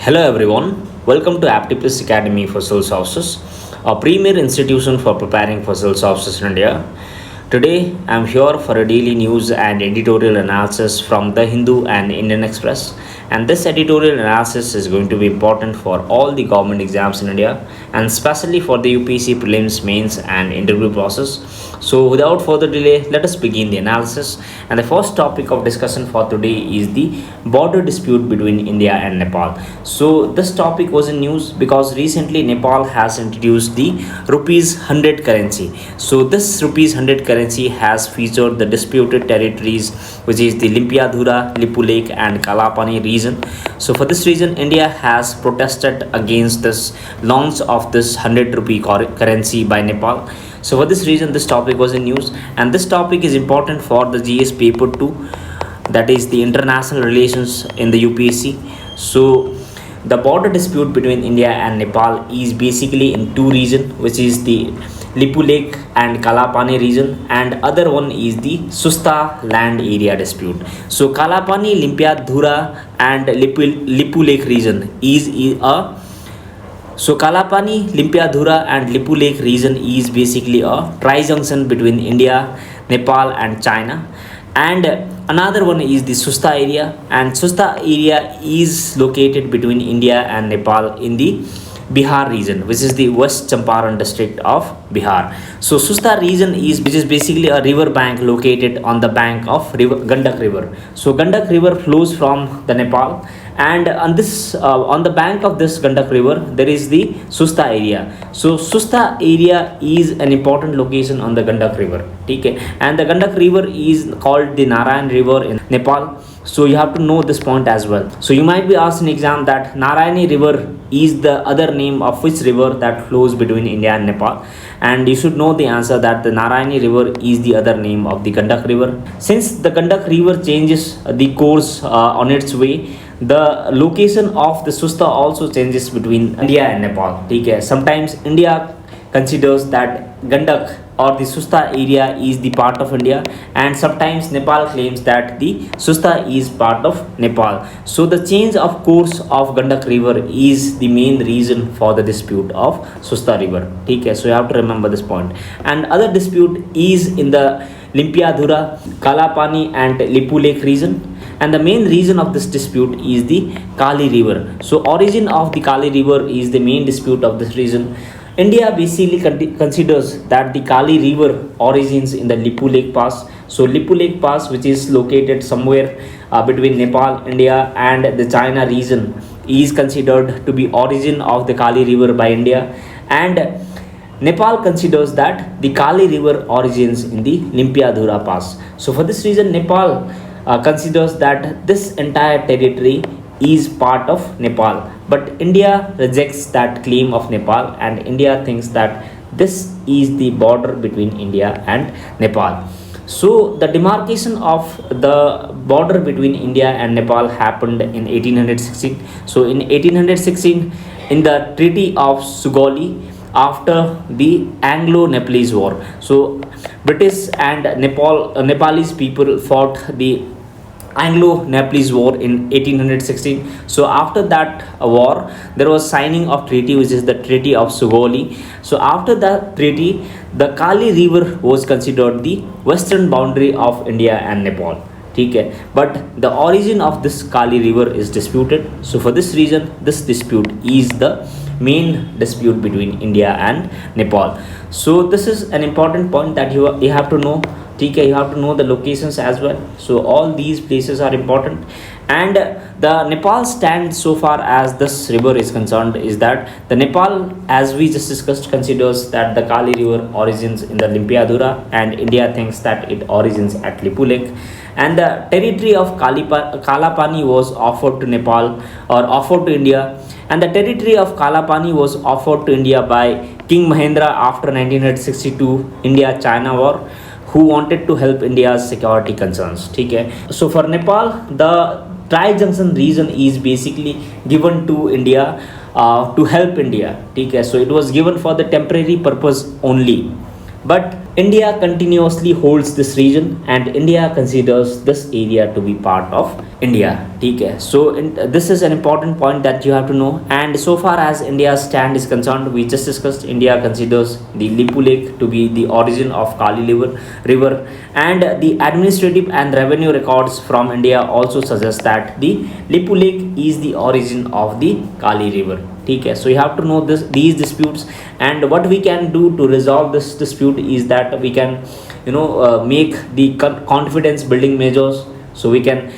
Hello everyone, welcome to Aptipus Academy for Civil Services, a premier institution for preparing for civil services in India. Today I am here for a daily news and editorial analysis from The Hindu and Indian Express. And this editorial analysis is going to be important for all the government exams in India and especially for the UPSC prelims, mains, and interview process. So, without further delay, let us begin the analysis. And the first topic of discussion for today is the border dispute between India and Nepal. So, this topic was in news because recently Nepal has introduced the rupees 100 currency. So, this rupees 100 currency has featured the disputed territories, which is the Limpiyadhura, Lipulekh, and Kalapani region. So, for this reason, India has protested against this launch of this 100 rupee currency by Nepal. So for this reason, this topic was in news, and this topic is important for the GS paper 2, that is the international relations in the UPSC. So the border dispute between India and Nepal is basically in two regions, which is the Lipulekh and Kalapani region, and other one is the Susta land area dispute. So Kalapani, Limpiyadhura, and Lipulekh region is a Kalapani, Limpiyadhura, and Lipulekh region is basically a tri-junction between India, Nepal, and China. And another one is the Susta area, and Susta area is located between India and Nepal in the Bihar region, which is the West Champaran district of Bihar. So Susta region is which is basically a river bank located on the bank of Gandak River. So Gandak River flows from the Nepal, and on the bank of this Gandak River there is the Susta area. So Susta area is an important location on the Gandak River. Okay, and the Gandak River is called the Narayan River in Nepal. So you have to know this point as well. So you might be asked in exam that Narayani River is the other name of which river that flows between India and Nepal, and you should know the answer that the Narayani River is the other name of the Gandak River. Since the Gandak River changes the course on its way, the location of the Susta also changes between India and Nepal. Okay, sometimes India considers that Gandak or the Susta area is the part of India, and sometimes Nepal claims that the Susta is part of Nepal. So the change of course of Gandak River is the main reason for the dispute of Susta River. Okay, so you have to remember this point. And other dispute is in the Limpiyadhura, Kalapani, and Lipulekh region. And the main reason of this dispute is the Kali River. So origin of the Kali River is the main dispute of this region. India basically considers that the Kali River origins in the Lipulekh Pass. So Lipulekh Pass, which is located somewhere between Nepal, India, and the China region, is considered to be origin of the Kali River by India. And Nepal considers that the Kali River origins in the Limpiyadhura Pass. So for this reason, Nepal considers that this entire territory is part of Nepal, but India rejects that claim of Nepal, and India thinks that this is the border between India and Nepal. So the demarcation of the border between India and Nepal happened in 1816. So in 1816, in the Treaty of Sugauli, after the Anglo-Nepalese War. So British and Nepalese people fought the Anglo-Nepalese War in 1816. So after that war, there was signing of treaty, which is the Treaty of Sugauli. So after that treaty, the Kali River was considered the western boundary of India and Nepal. Okay, but the origin of this Kali River is disputed. So for this reason, this dispute is the main dispute between India and Nepal. So this is an important point that you have to know. Okay, you have to know the locations as well. So all these places are important. And the Nepal stand so far as this river is concerned is that the Nepal, as we just discussed, considers that the Kali River origins in the Limpiyadhura, and India thinks that it origins at Lipulekh. And the territory of Kalapani was offered to Nepal or offered to India, and the territory of Kalapani was offered to India by King Mahendra after 1962 India-China war, who wanted to help India's security concerns. Okay, so for Nepal, the tri-junction region is basically given to India to help India. Okay, so it was given for the temporary purpose only. But India continuously holds this region and India considers this area to be part of India. Okay, so this is an important point that you have to know. And so far as India's stand is concerned, we just discussed India considers the Lipulekh to be the origin of River, and the administrative and revenue records from India also suggest that the Lipulekh is the origin of the Kali River. Okay, so you have to know these disputes, and what we can do to resolve this dispute is that we can make the confidence building measures. So we can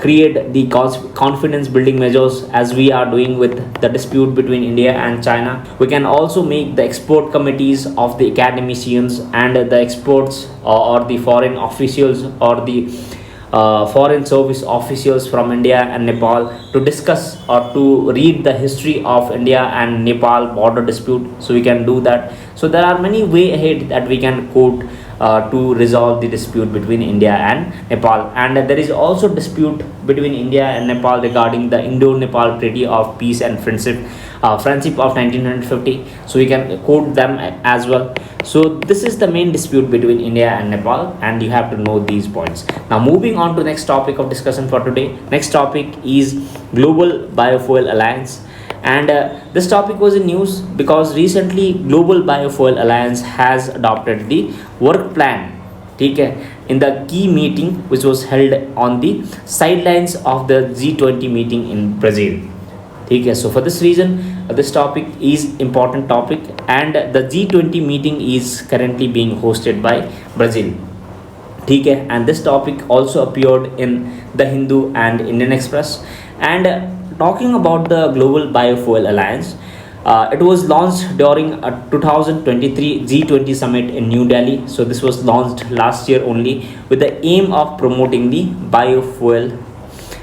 create the confidence building measures as we are doing with the dispute between India and China. We can also make the export committees of the academicians and the exports or the foreign officials or the foreign service officials from India and Nepal to discuss or to read the history of India and Nepal border dispute. So we can do that. So there are many way ahead that we can quote to resolve the dispute between India and Nepal. And there is also dispute between India and Nepal regarding the Indo-Nepal Treaty of Peace and Friendship of 1950. So we can quote them as well. So this is the main dispute between India and Nepal, and you have to know these points. Now moving on to next topic of discussion for today. Next topic is Global Biofuel Alliance. And this topic was in news because recently Global Biofuel Alliance has adopted the work plan, okay, in the key meeting which was held on the sidelines of the G20 meeting in Brazil. Okay, so for this reason, this topic is important topic, and the G20 meeting is currently being hosted by Brazil. Okay, and this topic also appeared in the Hindu and Indian Express. And talking about the Global Biofuel Alliance, it was launched during a 2023 G20 summit in New Delhi. So this was launched last year only with the aim of promoting the biofuel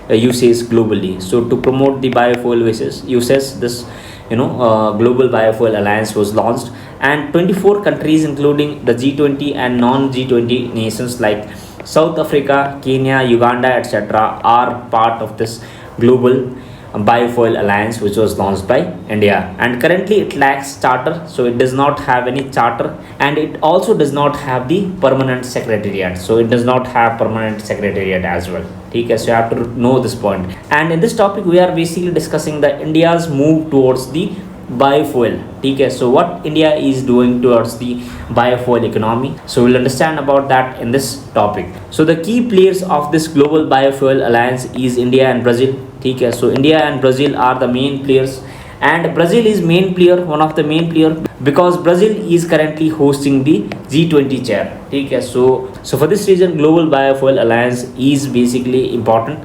usage globally. So to promote the biofuel uses this Global Biofuel Alliance was launched, and 24 countries including the G20 and non-G20 nations like South Africa, Kenya, Uganda, etc. are part of this Global Biofuel Alliance, which was launched by India. And currently it lacks charter, so it does not have any charter, and it also does not have the permanent secretariat. So it does not have permanent secretariat as well. Okay, so you have to know this point. And in this topic we are basically discussing the India's move towards the biofuel. Okay, so what India is doing towards the biofuel economy, so we'll understand about that in this topic. So the key players of this Global Biofuel Alliance is India and Brazil. Okay, so India and Brazil are the main players, and Brazil is one of the main player, because Brazil is currently hosting the G20 chair. Okay, so for this reason Global Biofuel Alliance is basically important.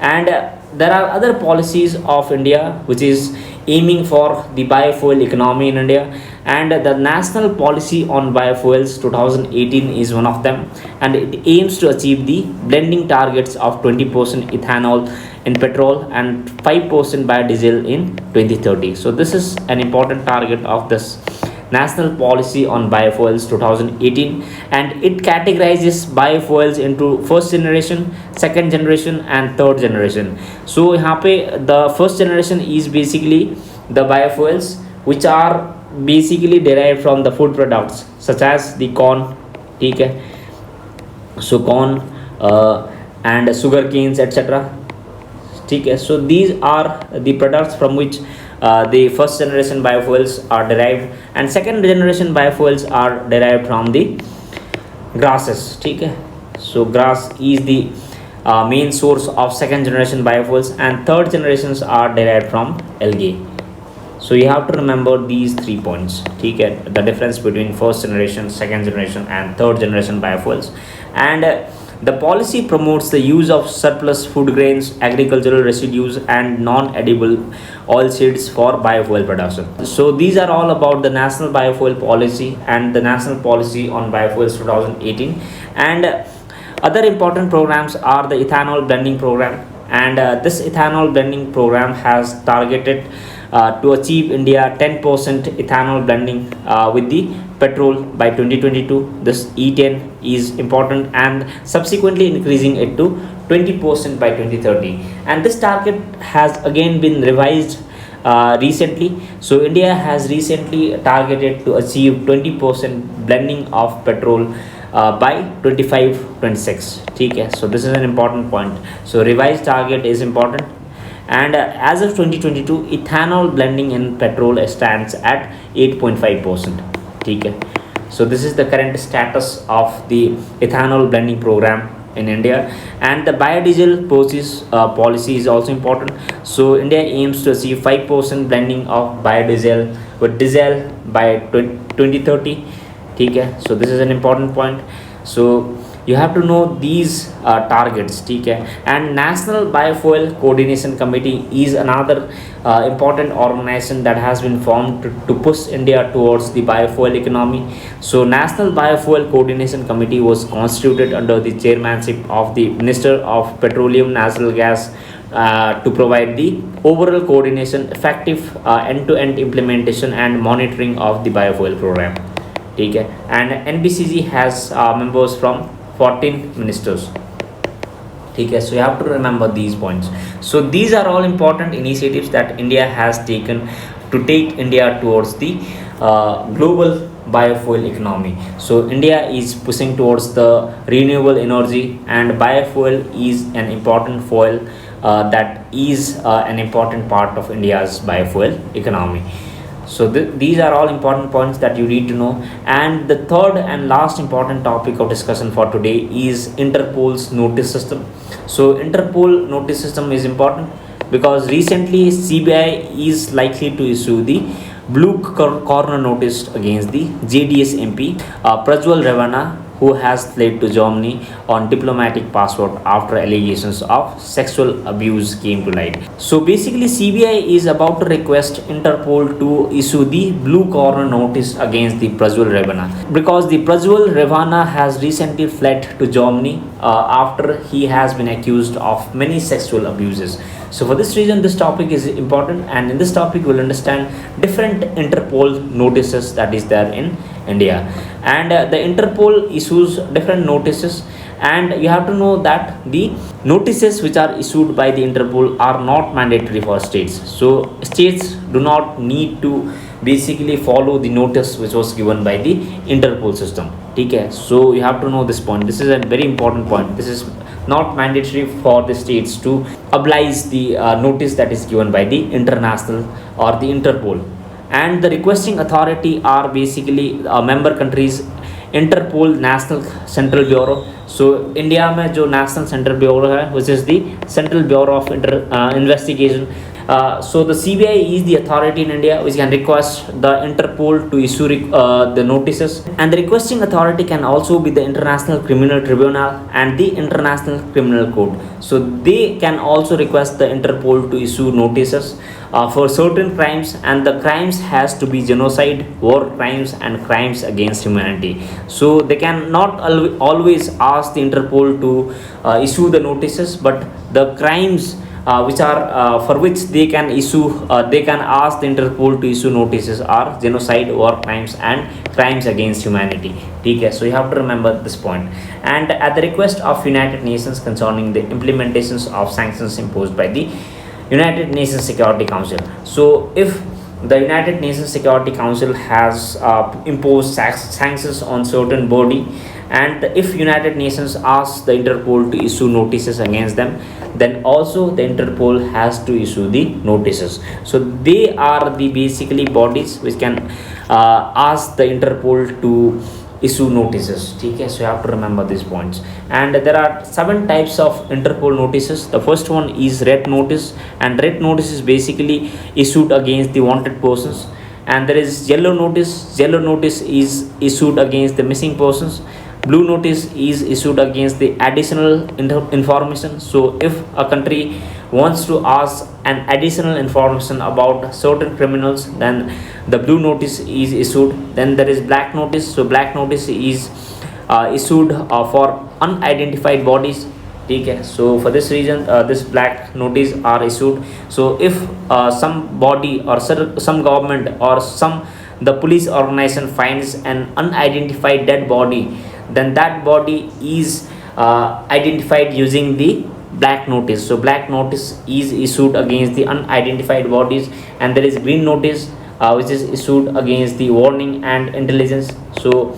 And there are other policies of India which is aiming for the biofuel economy in India, and the national policy on biofuels 2018 is one of them, and it aims to achieve the blending targets of 20% ethanol in petrol and 5% biodiesel in 2030. So this is an important target of this national policy on biofuels 2018, and it categorizes biofuels into first generation, second generation and third generation. So यहाँ पे the first generation is basically the biofuels which are basically derived from the food products such as the corn, ठीक है, so corn and sugar canes etc. ठीक है, so these are the products from which the first generation biofuels are derived, and second generation biofuels are derived from the grasses. ठीक है, so grass is the main source of second generation biofuels, and third generations are derived from algae. So you have to remember these 3 points. ठीक है, the difference between first generation, second generation and third generation biofuels. And the policy promotes the use of surplus food grains, agricultural residues and non-edible oilseeds for biofuel production. So these are all about the national biofuel policy and the national policy on biofuels 2018. And other important programs are the ethanol blending program, and this ethanol blending program has targeted to achieve India 10% ethanol blending with the petrol by 2022. This E10 is important, and subsequently increasing it to 20% by 2030. And this target has again been revised recently. So India has recently targeted to achieve 20% blending of petrol by 25-26. ठीक है, so this is an important point. So revised target is important. And as of 2022, ethanol blending in petrol stands at 8.5%. ठीक है, so this is the current status of the ethanol blending program in India. And the biodiesel policy is also important. So India aims to achieve 5% blending of biodiesel with diesel by 2030. ठीक है, so this is an important point. So you have to know these targets. ठीक है, and National Biofuel Coordination Committee is another important organization that has been formed to push India towards the biofuel economy. So National Biofuel Coordination Committee was constituted under the chairmanship of the Minister of Petroleum, Natural Gas, to provide the overall coordination, effective end-to-end implementation and monitoring of the biofuel program. ठीक है, and NBCG has members from 14 ministers. ठीक है, so you have to remember these points. So these are all important initiatives that India has taken to take India towards the global biofuel economy. So India is pushing towards the renewable energy, and biofuel is an important fuel that is an important part of India's biofuel economy. So these are all important points that you need to know. And the third and last important topic of discussion for today is Interpol's notice system. So Interpol notice system is important because recently CBI is likely to issue the blue corner notice against the JDS MP Prajwal Revanna, who has fled to Germany on diplomatic passport after allegations of sexual abuse came to light. So basically CBI is about to request Interpol to issue the blue corner notice against the Prajwal Revanna, because the Prajwal Revanna has recently fled to Germany after he has been accused of many sexual abuses. So for this reason this topic is important, and in this topic we'll understand different Interpol notices that is there in India. And the Interpol issues different notices, and you have to know that the notices which are issued by the Interpol are not mandatory for states. So states do not need to basically follow the notice which was given by the Interpol system. ठीक है, so you have to know this point. This is a very important point. This is not mandatory for the states to oblige the notice that is given by the international or the Interpol. And the requesting authority are basically member countries, Interpol National Central Bureau. So India में जो National Central Bureau है, which is the Central Bureau of Investigation. So the CBI is the authority in India which can request the Interpol to issue the notices, and the requesting authority can also be the International Criminal Tribunal and the International Criminal Court. So they can also request the Interpol to issue notices for certain crimes, and the crimes has to be genocide, war crimes and crimes against humanity. So they can not always ask the Interpol to issue the notices, but the crimes which are for which they can ask the Interpol to issue notices are genocide, war crimes and crimes against humanity. Okay, so you have to remember this point. And at the request of United Nations concerning the implementations of sanctions imposed by the United Nations Security Council. So if the United Nations Security Council has imposed sanctions on certain body, and if United Nations asks the Interpol to issue notices against them, then also the Interpol has to issue the notices. So they are the basically bodies which can ask the Interpol to issue notices. Okay, so you have to remember these points. And there are 7 types of Interpol notices. The first one is red notice, and red notice is basically issued against the wanted persons. And there is yellow notice. Yellow notice is issued against the missing persons. Blue notice is issued against the additional information. So if a country wants to ask an additional information about certain criminals, then the blue notice is issued. Then there is black notice. So black notice is issued for unidentified bodies. Okay, so for this reason this black notice are issued. So if some body or some government or the police organization finds an unidentified dead body, then that body is identified using the black notice. So black notice is issued against the unidentified bodies, and there is green notice which is issued against the warning and intelligence. So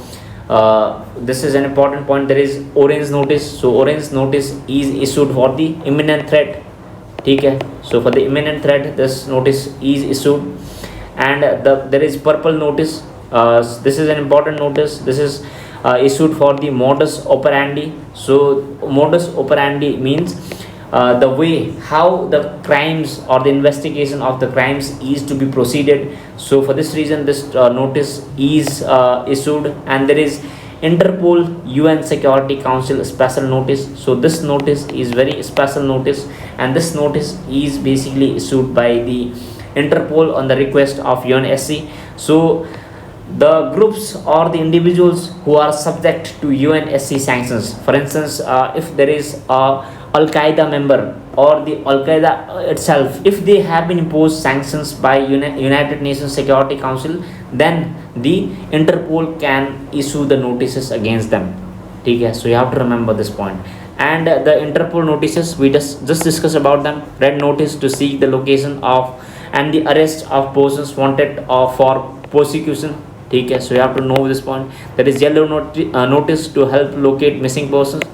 this is an important point. There is orange notice. So orange notice is issued for the imminent threat. Okay, so for the imminent threat, this notice is issued. And there is purple notice. This is an important notice. This is issued for the modus operandi. So modus operandi means the way how the crimes or the investigation of the crimes is to be proceeded. So for this reason, this notice is issued. And there is Interpol UN Security Council special notice. So this notice is very special notice, and this notice is basically issued by the Interpol on the request of UNSC. So the groups or the individuals who are subject to UNSC sanctions, for instance, if there is a Al Qaeda member or the Al Qaeda itself, if they have been imposed sanctions by United Nations Security Council, then the Interpol can issue the notices against them. Okay, so you have to remember this point. And the Interpol notices, we just discussed about them. Red notice to seek the location of and the arrest of persons wanted for prosecution. Okay, so you have to know this point. There is yellow notice to help locate missing persons.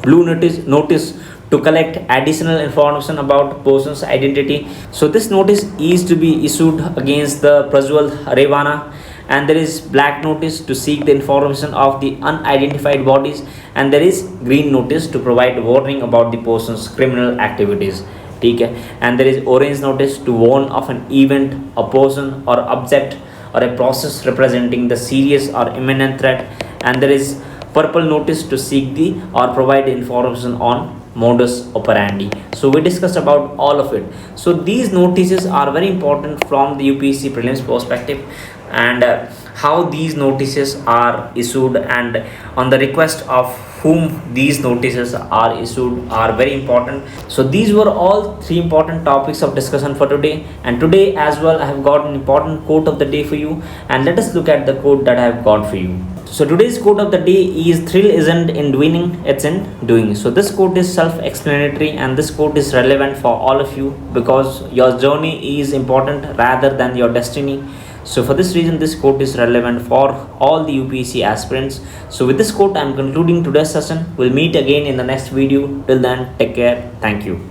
Blue notice to collect additional information about person's identity. So this notice is to be issued against the Prajwal Revanna. And there is black notice to seek the information of the unidentified bodies. And there is green notice to provide warning about the person's criminal activities. Okay. And there is orange notice to warn of an event, a person or object or a process representing the serious or imminent threat. And there is purple notice to seek the or provide information on modus operandi. So we discussed about all of it. So these notices are very important from the UPSC prelims perspective, and how these notices are issued and on the request of whom these notices are issued are very important. So these were all three important topics of discussion for today. And today as well, I have got an important quote of the day for you, and let us look at the quote that I have got for you. So today's quote of the day is, thrill isn't in winning, it's in doing. So this quote is self-explanatory, and this quote is relevant for all of you because your journey is important rather than your destiny. So for this reason, this quote is relevant for all the UPSC aspirants. So with this quote, I am concluding today's session. We'll meet again in the next video. Till then, take care. Thank you.